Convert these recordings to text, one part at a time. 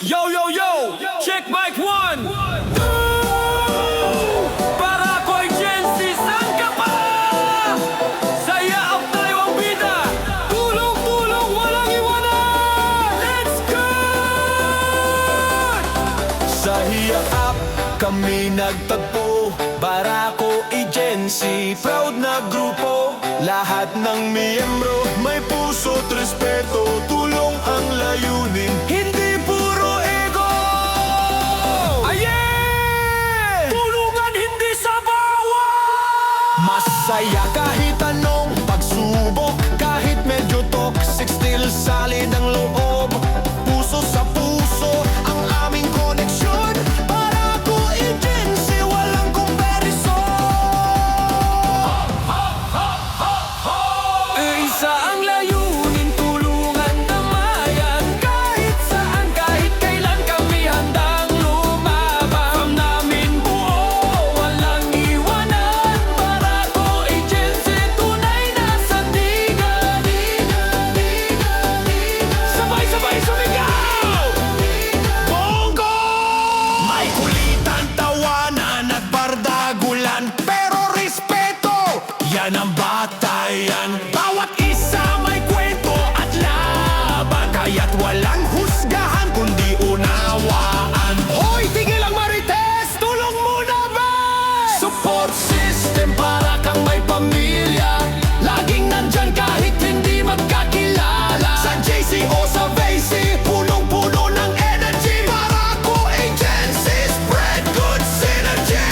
Yo, yo, yo! Check mic one! Para ko'y Gen Z, saan ka pa? Saya up tayo ang bida! Tulong, tulong, walang iwanan! Let's go! Sa Hiya Up kami nagtagpo, Barako Gen Z, proud na grupo. Lahat ng miyembro may puso't respeto, tulong ang layunin, hindi puro ego. Aye! Tulungan, hindi sa bawa! Masaya kahit anong pagsubok, kahit medyo toxic, still solid ang loob. Puso sa puso ang aming koneksyon, Barako Gen Z, walang comparison. Isa ang layunin, tulungan damayan. Kahit saan, kahit kailan kami handang lumaban. From namin buo, walang iwanan. Barako Gen Z, tunay na sandigan. Sabay-sabay sumigaw! Bongo! May kulitan, tawanan at bardagulan, pero respeto, yan ang batayan. Bawat isa may kwento at laban, kaya't walang husgahan kundi unawaan. Hoy, tigil ang marites! Tulong muna ba? Support system para kang may pamilya, laging nandyan kahit hindi magkakilala. Sa JC o sa VC, punong-puno ng energy. Barako Gen Z, spread good synergy.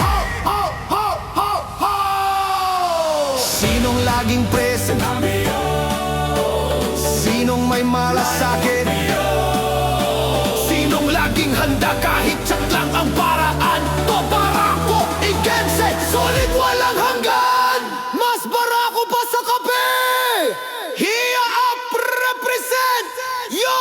Ho, ho, ho, ho, ho! Sinong laging present? Sinong may malasakit? Sinong laging handa kahit chat lang ang paraan? To Barako Gen Z, solid walang hanggan. Mas barako pa sa kape. Hiya Up represent. Yo!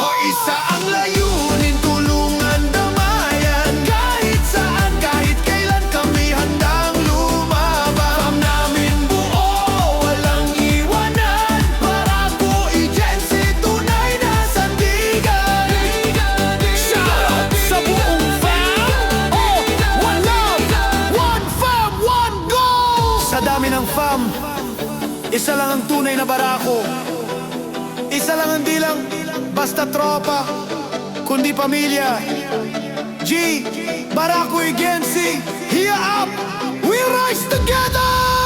O isa ang layunin, tulungan damayan. Kahit saan, kahit kailan kami handang lumaban. From namin buo, walang iwanan. Barako Gen Z, tunay na sandigan. Shout out sa buong fam! Oh, one love, one fam, one goal. Sa dami ng fam, isa lang ang tunay na barako. Isa lang ang di lang basta tropa, kundi pamilya. G, Barako Gen Z, Hiya Up, we rise together!